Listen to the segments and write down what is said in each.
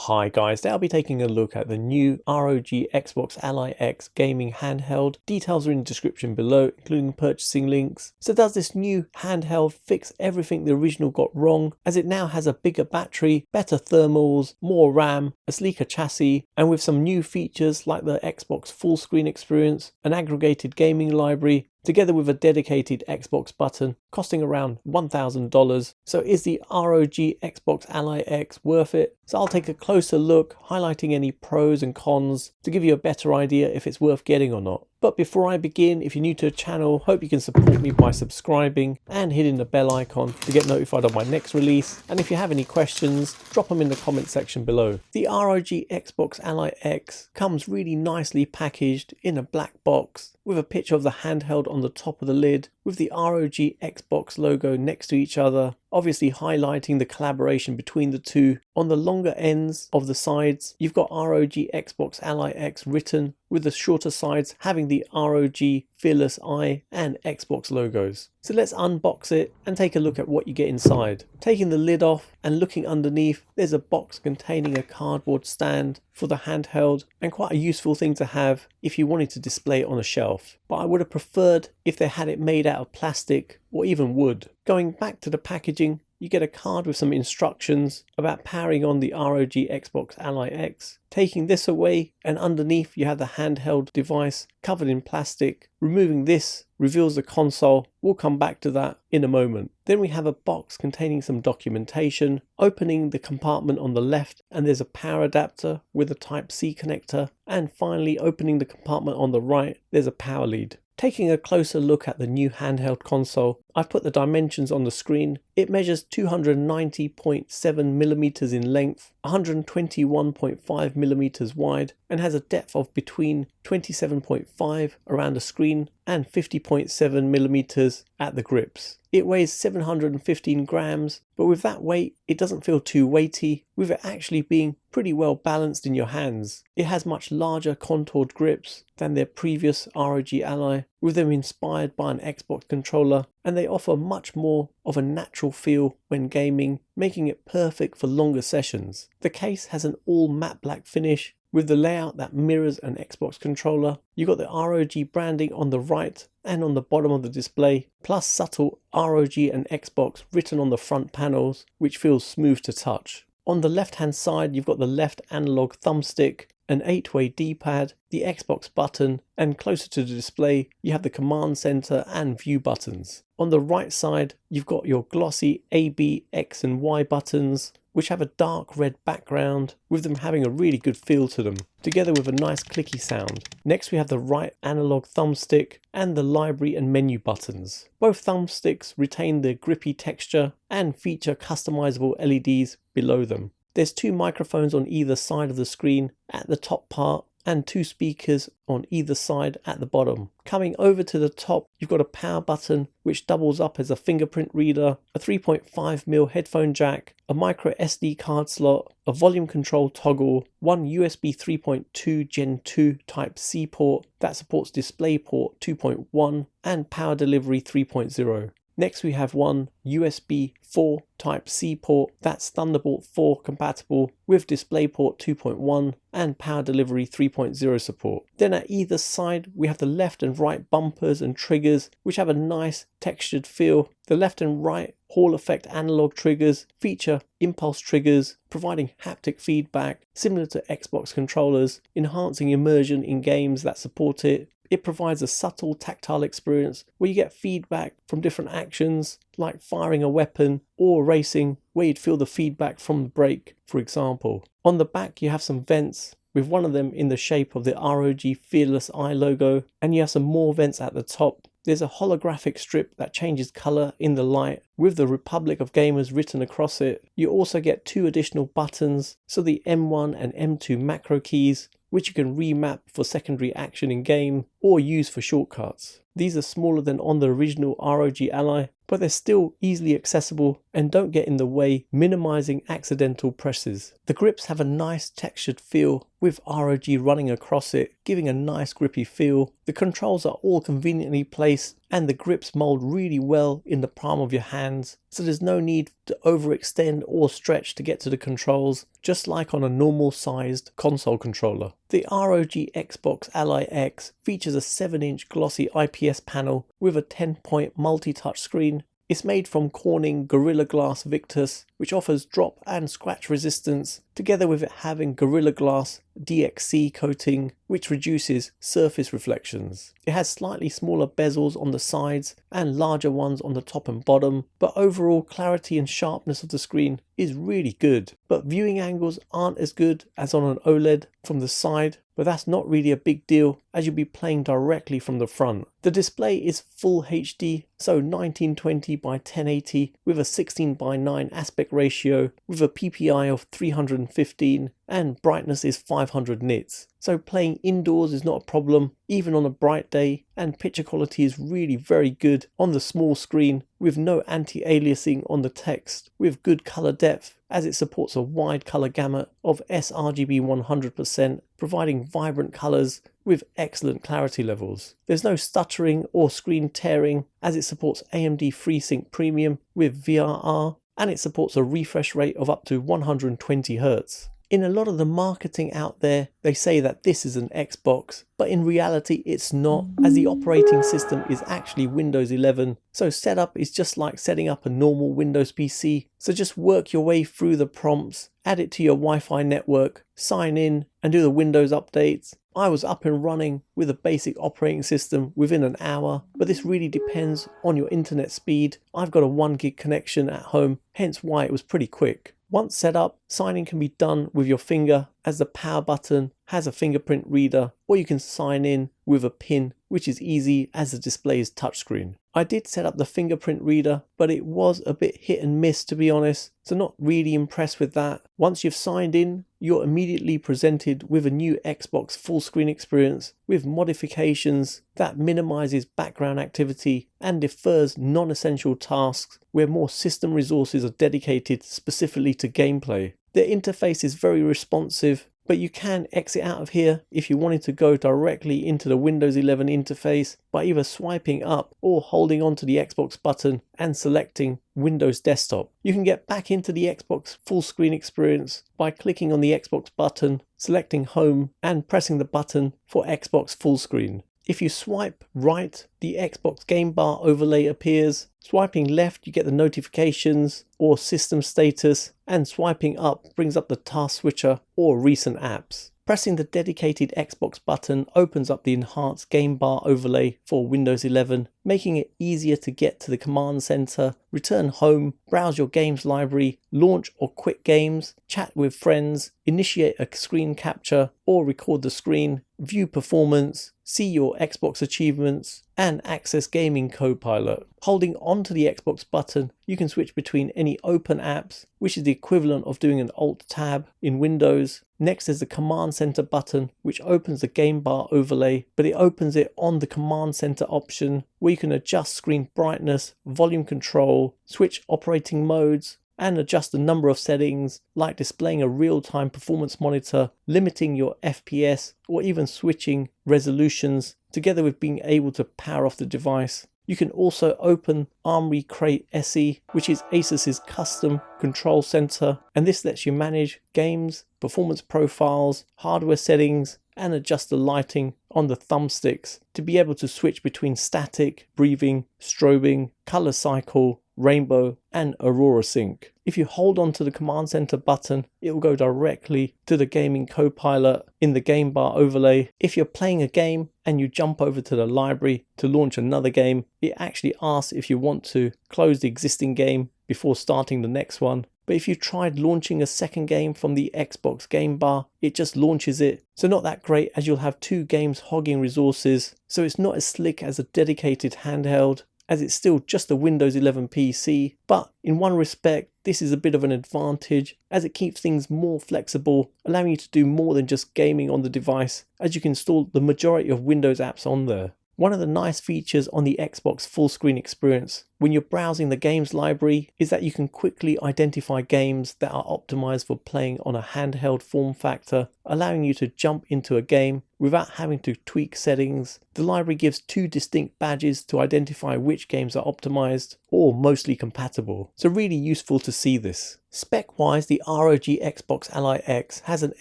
Hi guys, today I'll be taking a look at the new ROG Xbox Ally X gaming handheld. Details are in the description below, including purchasing links. So does this new handheld fix everything the original got wrong, as it now has a bigger battery, better thermals, more RAM, a sleeker chassis, and with some new features like the Xbox full screen experience, an aggregated gaming library, together with a dedicated Xbox button costing around $1,000. So is the ROG Xbox Ally X worth it? So I'll take a closer look, highlighting any pros and cons to give you a better idea if it's worth getting or not. But before I begin, if you're new to the channel, hope you can support me by subscribing and hitting the bell icon to get notified of my next release. And if you have any questions, drop them in the comment section below. The ROG Xbox Ally X comes really nicely packaged in a black box with a picture of the handheld on the top of the lid, with the ROG Xbox logo next to each other, obviously highlighting the collaboration between the two. On the longer ends of the sides, you've got ROG Xbox Ally X written, with the shorter sides having the ROG Fearless Eye and Xbox logos. So let's unbox it and take a look at what you get inside. Taking the lid off and looking underneath, there's a box containing a cardboard stand for the handheld, and quite a useful thing to have if you wanted to display it on a shelf. But I would have preferred if they had it made out of plastic or even wood. Going back to the packaging, you get a card with some instructions about powering on the ROG Xbox Ally X. Taking this away, and underneath you have the handheld device covered in plastic. Removing this reveals the console. We'll come back to that in a moment. Then we have a box containing some documentation. Opening the compartment on the left, and there's a power adapter with a Type-C connector. And finally, opening the compartment on the right, there's a power lead. Taking a closer look at the new handheld console, I've put the dimensions on the screen. It measures 290.7mm in length, 121.5mm wide, and has a depth of between 27.5 around the screen and 50.7mm at the grips. It weighs 715 grams, but with that weight, it doesn't feel too weighty, with it actually being pretty well balanced in your hands. It has much larger contoured grips than their previous ROG Ally, with them inspired by an Xbox controller, and they offer much more of a natural feel when gaming, making it perfect for longer sessions. The case has an all matte black finish, with the layout that mirrors an Xbox controller. You got the ROG branding on the right and on the bottom of the display, plus subtle ROG and Xbox written on the front panels, which feels smooth to touch. On the left hand side, you've got the left analog thumbstick, an 8-way D-pad, the Xbox button, and closer to the display you have the command center and view buttons. On the right side, you've got your glossy A, B, X and Y buttons, which have a dark red background, with them having a really good feel to them, together with a nice clicky sound. Next we have the right analog thumbstick and the library and menu buttons. Both thumbsticks retain their grippy texture and feature customizable LEDs below them. There's two microphones on either side of the screen at the top part, and two speakers on either side at the bottom. Coming over to the top, you've got a power button which doubles up as a fingerprint reader, a 3.5mm headphone jack, a micro SD card slot, a volume control toggle, one USB 3.2 Gen 2 Type-C port that supports DisplayPort 2.1 and Power Delivery 3.0. Next we have one USB 4 Type-C port that's Thunderbolt 4 compatible with DisplayPort 2.1 and Power Delivery 3.0 support. Then at either side we have the left and right bumpers and triggers, which have a nice textured feel. The left and right Hall effect analog triggers feature impulse triggers, providing haptic feedback similar to Xbox controllers, enhancing immersion in games that support it. It provides a subtle tactile experience where you get feedback from different actions, like firing a weapon or racing, where you'd feel the feedback from the brake, for example. On the back you have some vents, with one of them in the shape of the ROG Fearless Eye logo, and you have some more vents at the top. There's a holographic strip that changes colour in the light, with the Republic of Gamers written across it. You also get two additional buttons, so the M1 and M2 macro keys, which you can remap for secondary action in game or use for shortcuts. These are smaller than on the original ROG Ally, but they're still easily accessible and don't get in the way, minimizing accidental presses. The grips have a nice textured feel with ROG running across it, giving a nice grippy feel. The controls are all conveniently placed and the grips mold really well in the palm of your hands, so there's no need to overextend or stretch to get to the controls, just like on a normal sized console controller. The ROG Xbox Ally X features a 7-inch glossy IPS panel with a 10-point multi-touch screen. It's made from Corning Gorilla Glass Victus, which offers drop and scratch resistance, together with it having Gorilla Glass DXC coating, which reduces surface reflections. It has slightly smaller bezels on the sides and larger ones on the top and bottom, but overall clarity and sharpness of the screen is really good. But viewing angles aren't as good as on an OLED from the side, but that's not really a big deal as you'll be playing directly from the front. The display is full HD, so 1920 by 1080 with a 16 by 9 aspect ratio with a PPI of 315 and brightness is 500 nits. So playing indoors is not a problem even on a bright day, and picture quality is really very good on the small screen with no anti-aliasing on the text, with good color depth as it supports a wide color gamut of sRGB 100%, providing vibrant colors with excellent clarity levels. There's no stuttering or screen tearing as it supports AMD FreeSync Premium with VRR, and it supports a refresh rate of up to 120 Hz. In a lot of the marketing out there, they say that this is an Xbox, but in reality it's not, as the operating system is actually Windows 11. So setup is just like setting up a normal Windows PC. So just work your way through the prompts, add it to your Wi-Fi network, sign in and do the Windows updates. I was up and running with a basic operating system within an hour, but this really depends on your internet speed. I've got a 1 gig connection at home, hence why it was pretty quick. Once set up, signing can be done with your finger as the power button has a fingerprint reader, or you can sign in with a pin, which is easy as the display is touchscreen. I did set up the fingerprint reader, but it was a bit hit and miss to be honest, so not really impressed with that. Once you've signed in, you're immediately presented with a new Xbox full screen experience with modifications that minimizes background activity and defers non-essential tasks where more system resources are dedicated specifically to gameplay. The interface is very responsive, but you can exit out of here if you wanted to go directly into the Windows 11 interface by either swiping up or holding onto the Xbox button and selecting Windows Desktop. You can get back into the Xbox full screen experience by clicking on the Xbox button, selecting Home and pressing the button for Xbox full screen. If you swipe right, the Xbox game bar overlay appears. Swiping left, you get the notifications or system status, and swiping up brings up the task switcher or recent apps. Pressing the dedicated Xbox button opens up the enhanced game bar overlay for Windows 11, making it easier to get to the command center, return home, browse your games library, launch or quit games, chat with friends, initiate a screen capture or record the screen, view performance, see your Xbox achievements, and access Gaming Copilot. Holding onto the Xbox button, you can switch between any open apps, which is the equivalent of doing an Alt Tab in Windows. Next is the Command Center button, which opens the game bar overlay, but it opens it on the Command Center option, where you can adjust screen brightness, volume control, switch operating modes, and adjust the number of settings like displaying a real-time performance monitor, limiting your FPS, or even switching resolutions, together with being able to power off the device. You can also open Armoury Crate SE, which is ASUS's custom control center, and this lets you manage games, performance profiles, hardware settings, and adjust the lighting on the thumbsticks to be able to switch between static, breathing, strobing, color cycle, rainbow, and Aurora Sync. If you hold on to the Command Center button, it will go directly to the Gaming Copilot in the game bar overlay. If you're playing a game and you jump over to the library to launch another game, it actually asks if you want to close the existing game before starting the next one. But if you tried launching a second game from the Xbox game bar, it just launches it. So not that great, as you'll have two games hogging resources. So it's not as slick as a dedicated handheld, as it's still just a Windows 11 PC, but in one respect this is a bit of an advantage as it keeps things more flexible, allowing you to do more than just gaming on the device, as you can install the majority of Windows apps on there. One of the nice features on the Xbox full screen experience when you're browsing the games library is that you can quickly identify games that are optimized for playing on a handheld form factor, allowing you to jump into a game without having to tweak settings. The library gives 2 distinct badges to identify which games are optimized or mostly compatible, so really useful to see this. Spec-wise, the ROG Xbox Ally X has an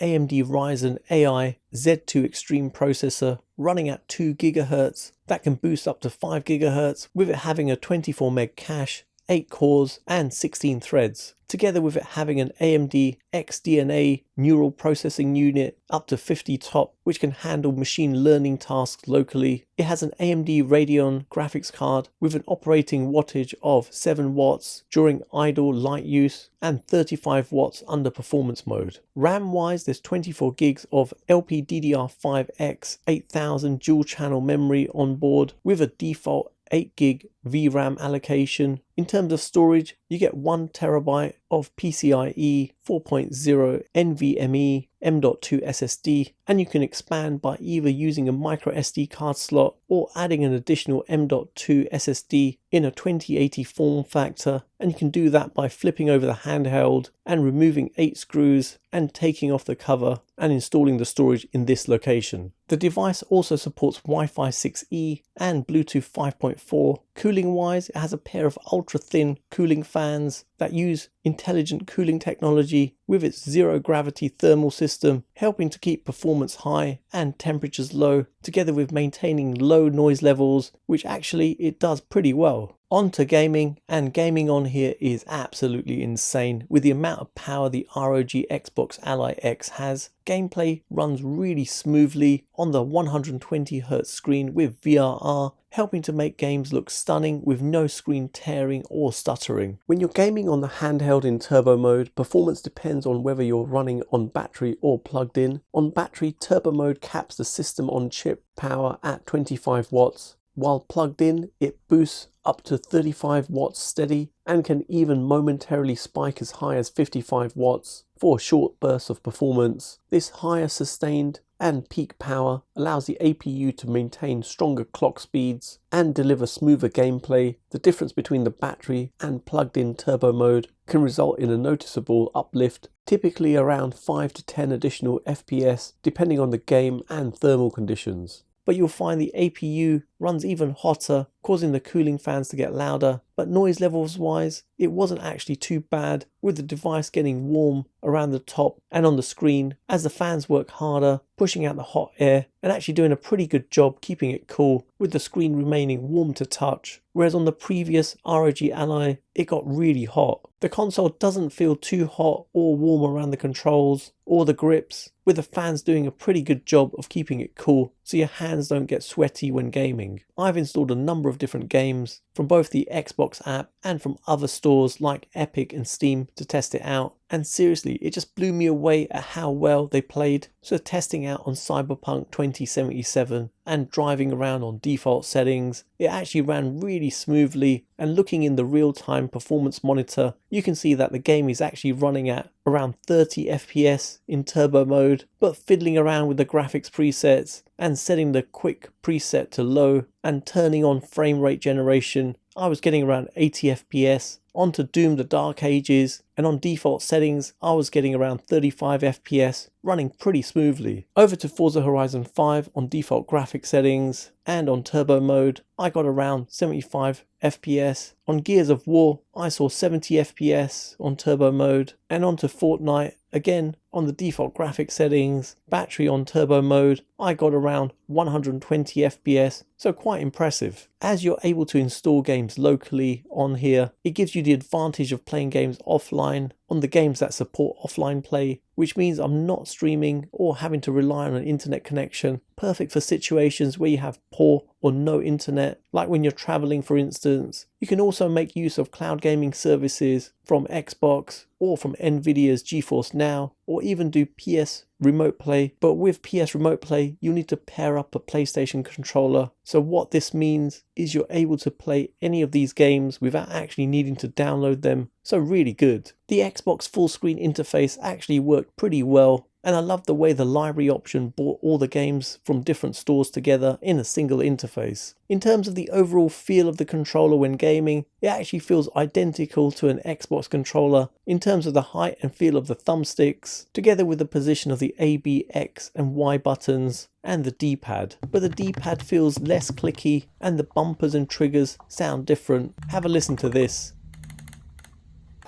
AMD Ryzen AI Z2 Extreme processor running at 2 GHz that can boost up to 5 GHz, with it having a 24 meg cache, 8 cores and 16 threads, together with it having an AMD XDNA neural processing unit up to 50 TOP, which can handle machine learning tasks locally. It has an AMD Radeon graphics card with an operating wattage of 7 watts during idle light use and 35 watts under performance mode. RAM wise, there's 24 gigs of LPDDR5X 8000 dual channel memory on board with a default 8 gig VRAM allocation. In terms of storage, you get 1 terabyte of PCIe 4.0 NVMe M.2 SSD, and you can expand by either using a micro SD card slot or adding an additional M.2 SSD in a 2080 form factor, and you can do that by flipping over the handheld and removing 8 screws and taking off the cover and installing the storage in this location. The device also supports Wi-Fi 6E and Bluetooth 5.4. Cooling wise, it has a pair of ultra thin cooling fans that use intelligent cooling technology with its zero gravity thermal system, helping to keep performance high and temperatures low, together with maintaining low noise levels, which actually it does pretty well. On to gaming, and gaming on here is absolutely insane with the amount of power the ROG Xbox Ally X has. Gameplay runs really smoothly on the 120Hz screen with VRR, helping to make games look stunning with no screen tearing or stuttering. When you're gaming on the handheld in turbo mode, performance depends on whether you're running on battery or plugged in. On battery, turbo mode caps the system on chip power at 25 watts. While plugged in, it boosts up to 35 watts steady and can even momentarily spike as high as 55 watts for short bursts of performance. This higher sustained and peak power allows the APU to maintain stronger clock speeds and deliver smoother gameplay. The difference between the battery and plugged-in turbo mode can result in a noticeable uplift, typically around 5 to 10 additional FPS depending on the game and thermal conditions. But you'll find the APU runs even hotter, causing the cooling fans to get louder. But noise levels wise, it wasn't actually too bad, with the device getting warm around the top and on the screen as the fans work harder, pushing out the hot air and actually doing a pretty good job keeping it cool, with the screen remaining warm to touch. Whereas on the previous ROG Ally, it got really hot. The console doesn't feel too hot or warm around the controls or the grips, with the fans doing a pretty good job of keeping it cool so your hands don't get sweaty when gaming. I've installed a number of different games from both the Xbox app and from other stores like Epic and Steam to test it out, and seriously, it just blew me away at how well they played. So testing out on Cyberpunk 2077 and driving around on default settings, it actually ran really smoothly, and looking in the real-time performance monitor, you can see that the game is actually running at around 30 FPS in turbo mode, but fiddling around with the graphics presets and setting the quick preset to low and turning on frame rate generation, I was getting around 80 FPS. Onto Doom the Dark Ages, and on default settings I was getting around 35 FPS, running pretty smoothly. Over to Forza Horizon 5 on default graphic settings and on turbo mode, I got around 75 FPS. On Gears of War, I saw 70 FPS on turbo mode, and onto Fortnite, again on the default graphic settings, battery on turbo mode, I got around 120 FPS, so quite impressive. As you're able to install games locally on here, it gives you the advantage of playing games offline on the games that support offline play, which means I'm not streaming or having to rely on an internet connection. Perfect for situations where you have poor or no internet, like when you're traveling for instance. You can also make use of cloud gaming services from Xbox or from Nvidia's GeForce Now, or even do PS Remote Play. But with PS Remote Play, you need to pair up a PlayStation controller. So what this means is you're able to play any of these games without actually needing to download them. So really good. The Xbox full screen interface actually worked pretty well, and I love the way the library option brought all the games from different stores together in a single interface. In terms of the overall feel of the controller when gaming, it actually feels identical to an Xbox controller in terms of the height and feel of the thumbsticks, together with the position of the A, B, X and Y buttons and the D-pad. But the D-pad feels less clicky and the bumpers and triggers sound different. Have a listen to this.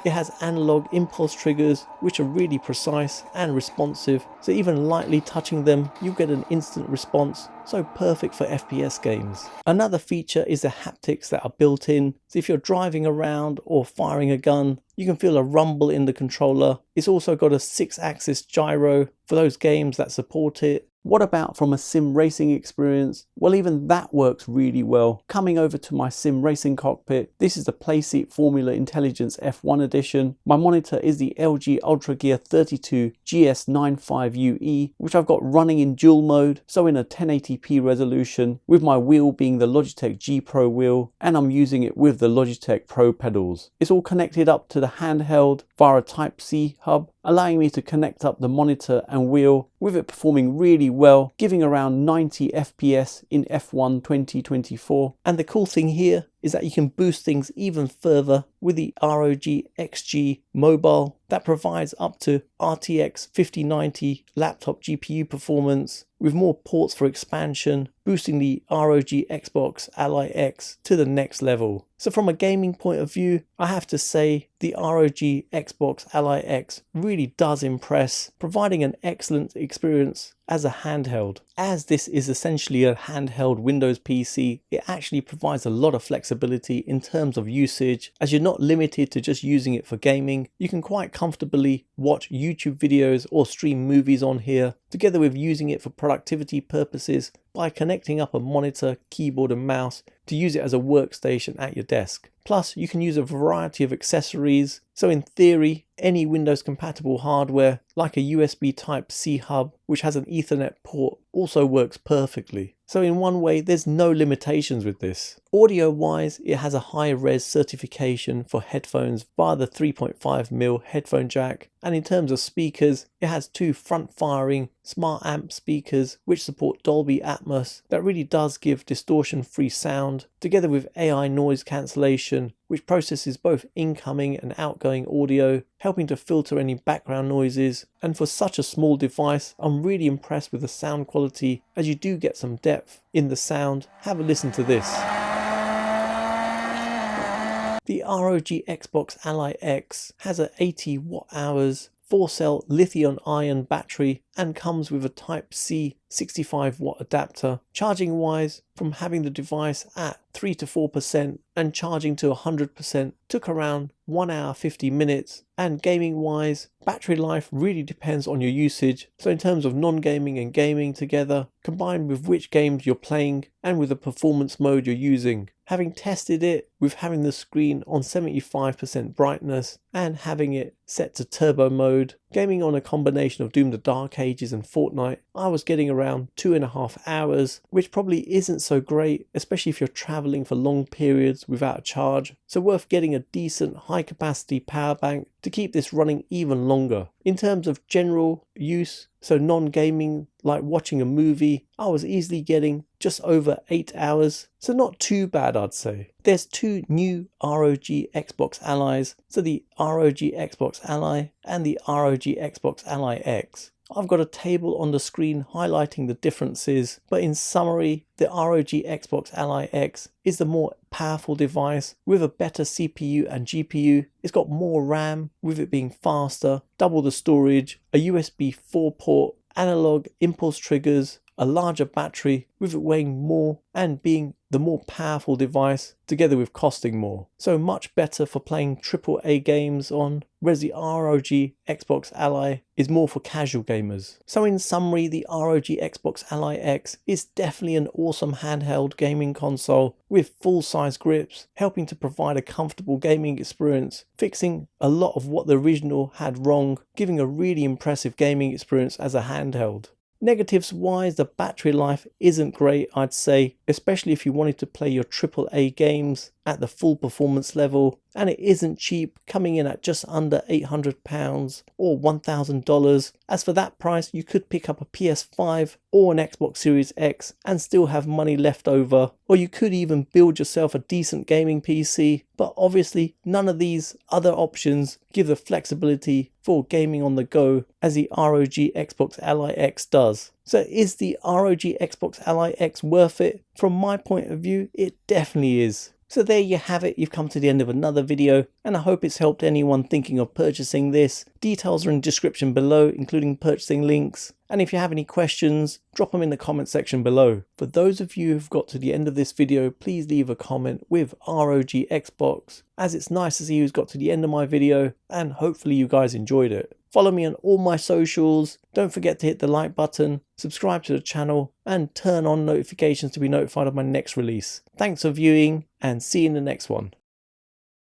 It has analog impulse triggers which are really precise and responsive, so even lightly touching them you get an instant response, so perfect for FPS games. Another feature is the haptics that are built in, so if you're driving around or firing a gun you can feel a rumble in the controller. It's also got a 6-axis gyro for those games that support it. What about from a sim racing experience? Well, even that works really well. Coming over to my sim racing cockpit, this is the Playseat Formula Intelligence F1 edition. My monitor is the LG Ultra Gear 32 GS95UE, which I've got running in dual mode, so in a 1080p resolution, with my wheel being the Logitech G Pro wheel, and I'm using it with the Logitech Pro pedals. It's all connected up to the handheld via a Type-C hub, allowing me to connect up the monitor and wheel, with it performing really well, giving around 90 FPS in F1 2024. And the cool thing here is that you can boost things even further with the ROG XG Mobile that provides up to RTX 5090 laptop GPU performance with more ports for expansion, boosting the ROG Xbox Ally X to the next level. So from a gaming point of view, I have to say the ROG Xbox Ally X really does impress, providing an excellent experience as a handheld. As this is essentially a handheld Windows PC, it actually provides a lot of flexibility in terms of usage, as you're not limited to just using it for gaming. You can quite comfortably watch YouTube videos or stream movies on here, together with using it for productivity purposes by connecting up a monitor, keyboard and mouse to use it as a workstation at your desk. Plus, you can use a variety of accessories, so in theory, any Windows compatible hardware like a USB Type-C hub which has an Ethernet port also works perfectly. So in one way, there's no limitations with this. Audio wise, it has a high res certification for headphones via the 3.5mm headphone jack, and in terms of speakers, it has two front firing smart amp speakers which support Dolby Atmos that really does give distortion free sound, together with AI noise cancellation which processes both incoming and outgoing audio, helping to filter any background noises. And for such a small device, I'm really impressed with the sound quality, as you do get some depth in the sound. Have a listen to this. The ROG Xbox Ally X has a 80 watt-hours 4-cell lithium-ion battery and comes with a Type-C 65-watt adapter. Charging wise, from having the device at 3 to 4% and charging to 100% took around 1 hour 50 minutes. And gaming wise, battery life really depends on your usage. So in terms of non-gaming and gaming together, combined with which games you're playing and with the performance mode you're using. Having tested it with having the screen on 75% brightness and having it set to turbo mode, gaming on a combination of Doom the Dark Ages and Fortnite, I was getting around 2.5 hours, which probably isn't so great, especially if you're traveling for long periods without a charge. So worth getting a decent high capacity power bank to keep this running even longer. In terms of general use, so non-gaming like watching a movie, I was easily getting just over 8 hours, so not too bad I'd say. There's two new ROG Xbox Allys, so the ROG Xbox Ally and the ROG Xbox Ally X. I've got a table on the screen highlighting the differences, but in summary, the ROG Xbox Ally X is the more powerful device with a better CPU and GPU. It's got more RAM with it being faster, double the storage, a USB 4 port, analog impulse triggers, a larger battery with it weighing more and being the more powerful device together with costing more. So much better for playing AAA games on, whereas the ROG Xbox Ally is more for casual gamers. So in summary, the ROG Xbox Ally X is definitely an awesome handheld gaming console with full-size grips, helping to provide a comfortable gaming experience, fixing a lot of what the original had wrong, giving a really impressive gaming experience as a handheld. Negatives wise, the battery life isn't great, I'd say, especially if you wanted to play your AAA games. at the full performance level, and it isn't cheap, coming in at just under £800 or $1,000. As for that price, you could pick up a PS5 or an Xbox Series X and still have money left over, or you could even build yourself a decent gaming PC, but obviously none of these other options give the flexibility for gaming on the go as the ROG Xbox Ally X does. So is the ROG Xbox Ally X worth it? From my point of view, it definitely is. So there you have it, you've come to the end of another video, and I hope it's helped anyone thinking of purchasing this. Details are in the description below, including purchasing links. And if you have any questions, drop them in the comment section below. For those of you who've got to the end of this video, please leave a comment with ROG Xbox, as it's nice to see who's got to the end of my video, and hopefully you guys enjoyed it. Follow me on all my socials, don't forget to hit the like button, subscribe to the channel, and turn on notifications to be notified of my next release. Thanks for viewing, and see you in the next one.